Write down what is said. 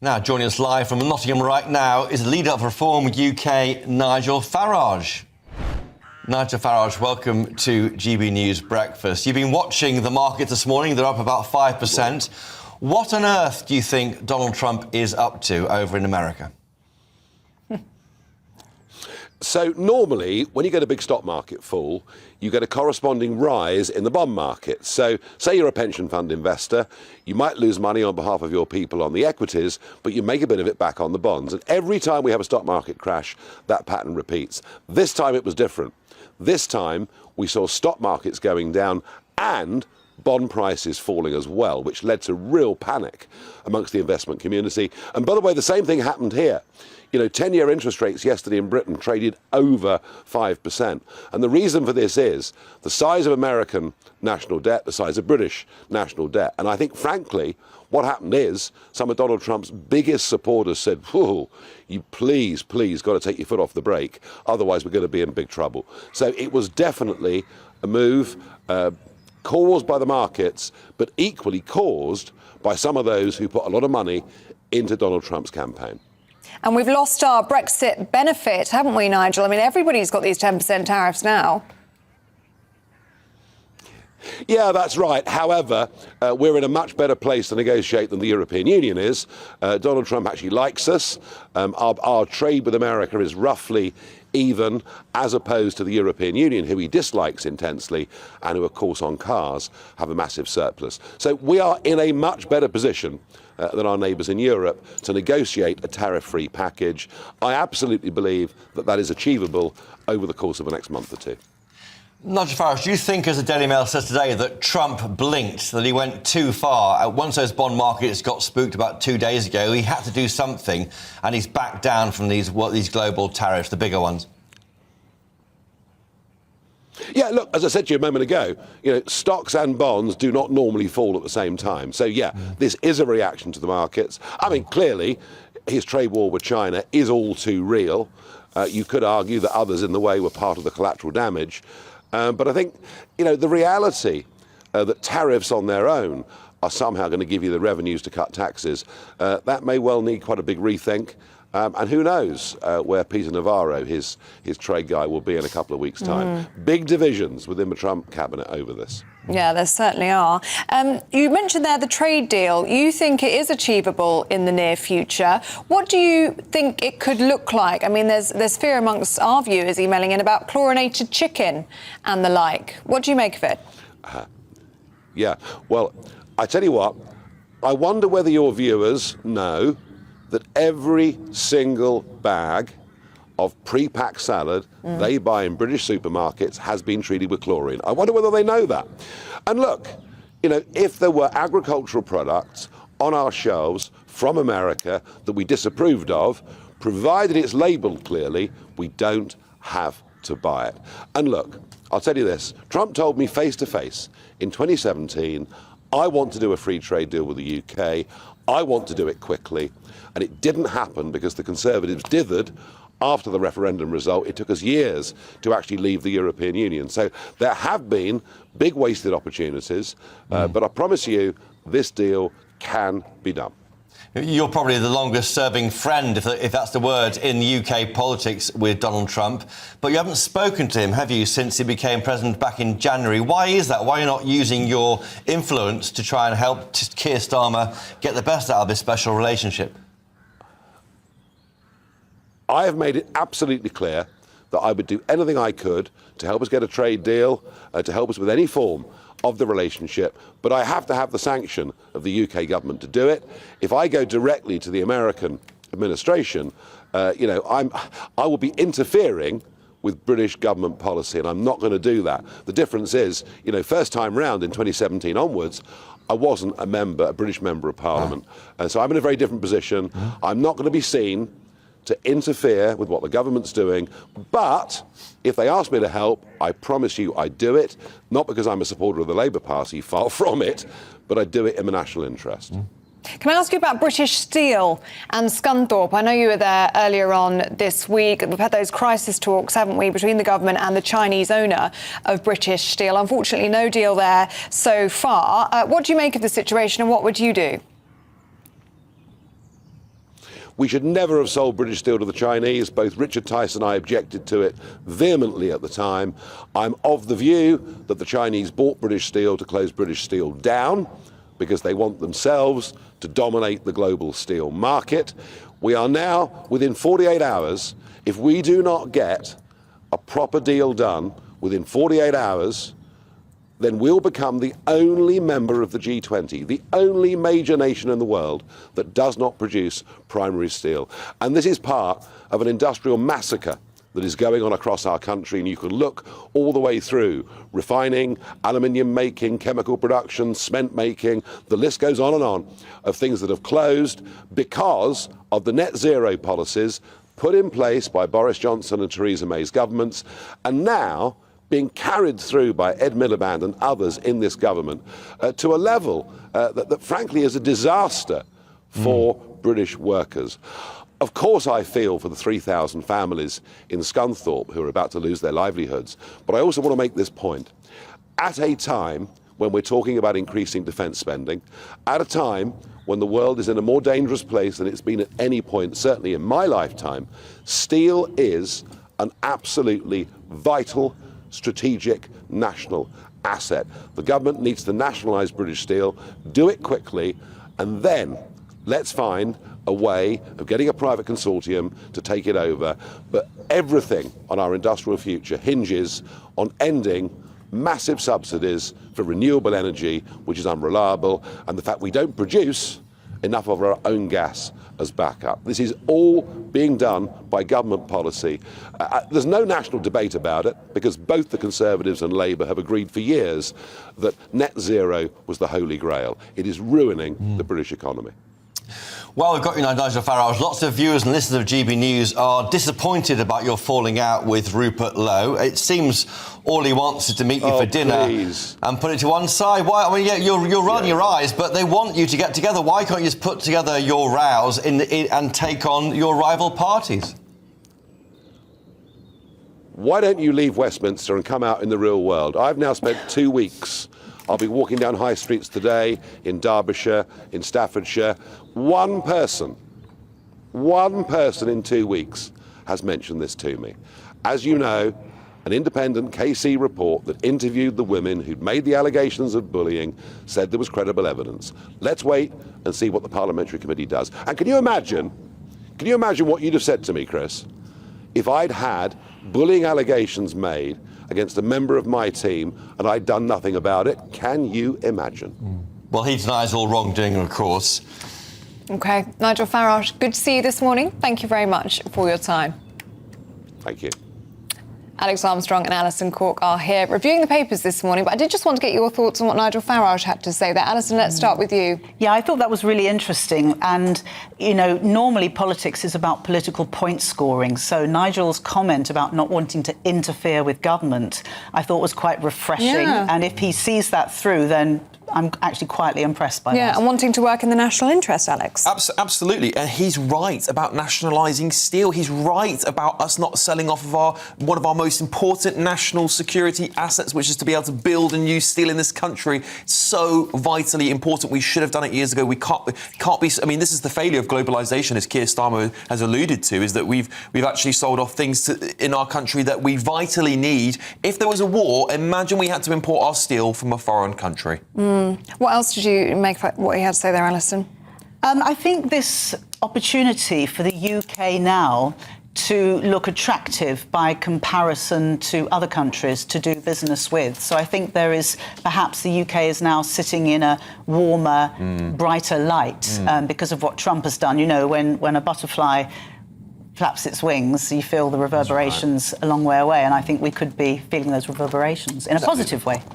Now, joining us live from Nottingham right now is the Leader of Reform UK, Nigel Farage. Nigel Farage, welcome to GB News Breakfast. You've been watching the markets this morning. They're up about 5%. What on earth do you think Donald Trump is up to over in America? So normally, when you get a big stock market fall, you get a corresponding rise in the bond market. So say you're a pension fund investor, you might lose money on behalf of your people on the equities, but you make a bit of it back on the bonds. And every time we have a stock market crash, that pattern repeats. This time it was different. This time we saw stock markets going down and bond prices falling as well, which led to real panic amongst the investment community. And by the way, the same thing happened here. You know, 10-year interest rates yesterday in Britain traded over 5%. And the reason for this is the size of American national debt, the size of British national debt. And I think, frankly, what happened is some of Donald Trump's biggest supporters said, whoa, you please got to take your foot off the brake. Otherwise, we're going to be in big trouble. So it was definitely a move caused by the markets, but equally caused by some of those who put a lot of money into Donald Trump's campaign. And we've lost our Brexit benefit, haven't we, Nigel? I mean, everybody's got these 10% tariffs now. Yeah, that's right. However, we're in a much better place to negotiate than the European Union is. Donald Trump actually likes us. Our trade with America is roughly even, as opposed to the European Union, who he dislikes intensely and who, of course, on cars have a massive surplus. So we are in a much better position than our neighbours in Europe to negotiate a tariff-free package. I absolutely believe that that is achievable over the course of the next month or two. Nigel Farage, do you think, as the Daily Mail says today, that Trump blinked, that he went too far? Once those bond markets got spooked about 2 days ago, he had to do something, and he's backed down from these global tariffs, the bigger ones. Yeah, look, as I said to you a moment ago, you know, stocks and bonds do not normally fall at the same time. So, yeah, this is a reaction to the markets. I mean, clearly, his trade war with China is all too real. You could argue that others in the way were part of the collateral damage. But I think, you know, the reality that tariffs on their own are somehow going to give you the revenues to cut taxes, that may well need quite a big rethink. And who knows where Peter Navarro, his trade guy, will be in a couple of weeks' time. Big divisions within the Trump cabinet over this. Yeah, there certainly are. You mentioned there the trade deal. You think it is achievable in the near future. What do you think it could look like? I mean, there's fear amongst our viewers emailing in about chlorinated chicken and the like. What do you make of it? Yeah, well, I tell you what, I wonder whether your viewers know that every single bag of pre-packed salad they buy in British supermarkets has been treated with chlorine. I wonder whether they know that. And look, you know, if there were agricultural products on our shelves from America that we disapproved of, provided it's labelled clearly, we don't have to buy it. And look, I'll tell you this, Trump told me face to face in 2017, I want to do a free trade deal with the UK, I want to do it quickly. And it didn't happen because the Conservatives dithered after the referendum result. It took us years to actually leave the European Union. So there have been big wasted opportunities, but I promise you this deal can be done. You're probably the longest-serving friend, if that's the word, in UK politics with Donald Trump. But you haven't spoken to him, have you, since he became president back in January? Why is that? Why are you not using your influence to try and help Keir Starmer get the best out of this special relationship? I have made it absolutely clear that I would do anything I could to help us get a trade deal, to help us with any form of the relationship, but I have to have the sanction of the UK government to do it. If I go directly to the American administration, you know, I will be interfering with British government policy, and I'm not going to do that. The difference is, you know, first time round in 2017 onwards, I wasn't a British member of Parliament, and so I'm in a very different position. I'm not going to be seen to interfere with what the government's doing, but if they ask me to help, I promise you I do it, not because I'm a supporter of the Labour Party, far from it, but I do it in the national interest. Can I ask you about British Steel and Scunthorpe? I know you were there earlier on this week. We've had those crisis talks, haven't we, between the government and the Chinese owner of British Steel. Unfortunately, no deal there so far. What do you make of the situation and what would you do? We should never have sold British steel to the Chinese. Both Richard Tice and I objected to it vehemently at the time. I'm of the view that the Chinese bought British steel to close British steel down because they want themselves to dominate the global steel market. We are now, within 48 hours, if we do not get a proper deal done within 48 hours, then we'll become the only member of the G20, the only major nation in the world that does not produce primary steel. And this is part of an industrial massacre that is going on across our country, and you can look all the way through refining, aluminium making, chemical production, cement making, the list goes on, of things that have closed because of the net zero policies put in place by Boris Johnson and Theresa May's governments, and now being carried through by Ed Miliband and others in this government to a level that frankly is a disaster for British workers. Of course I feel for the 3,000 families in Scunthorpe who are about to lose their livelihoods, but I also want to make this point. At a time when we're talking about increasing defence spending, at a time when the world is in a more dangerous place than it's been at any point, certainly in my lifetime, steel is an absolutely vital strategic national asset. The government needs to nationalise British steel, do it quickly, and then let's find a way of getting a private consortium to take it over. But everything on our industrial future hinges on ending massive subsidies for renewable energy, which is unreliable, and the fact we don't produce enough of our own gas as backup. This is all being done by government policy. There's no national debate about it because both the Conservatives and Labour have agreed for years that net zero was the holy grail. It is ruining the British economy. Well, we've got you now, Nigel Farage. Lots of viewers and listeners of GB News are disappointed about your falling out with Rupert Lowe. It seems all he wants is to meet you for dinner and put it to one side. Why? I mean, yeah, you're rolling your eyes, but they want you to get together. Why can't you just put together your rows and take on your rival parties? Why don't you leave Westminster and come out in the real world? I've now spent 2 weeks. I'll be walking down high streets today in Derbyshire, in Staffordshire. One person in 2 weeks has mentioned this to me. As you know, an independent KC report that interviewed the women who'd made the allegations of bullying said there was credible evidence. Let's wait and see what the Parliamentary Committee does. And can you imagine what you'd have said to me, Chris, if I'd had bullying allegations made against a member of my team and I'd done nothing about it? Can you imagine? Well, he denies all wrongdoing, of course. OK. Nigel Farage, good to see you this morning. Thank you very much for your time. Thank you. Alex Armstrong and Alison Cork are here reviewing the papers this morning, but I did just want to get your thoughts on what Nigel Farage had to say there. Alison, let's start with you. Yeah, I thought that was really interesting. And, you know, normally politics is about political point scoring. So Nigel's comment about not wanting to interfere with government, I thought was quite refreshing. Yeah. And if he sees that through, then I'm actually quietly impressed by that. Yeah, and wanting to work in the national interest, Alex. Absolutely, and he's right about nationalising steel. He's right about us not selling off of one of our most important national security assets, which is to be able to build and use steel in this country. So vitally important. We should have done it years ago. We can't be. I mean, this is the failure of globalisation, as Keir Starmer has alluded to, is that we've actually sold off things in our country that we vitally need. If there was a war, imagine we had to import our steel from a foreign country. What else did you make of what he had to say there, Alison? I think this opportunity for the UK now to look attractive by comparison to other countries to do business with. So I think there is, perhaps the UK is now sitting in a warmer, brighter light because of what Trump has done. You know, when a butterfly flaps its wings, you feel the reverberations a long way away, and I think we could be feeling those reverberations in a positive way.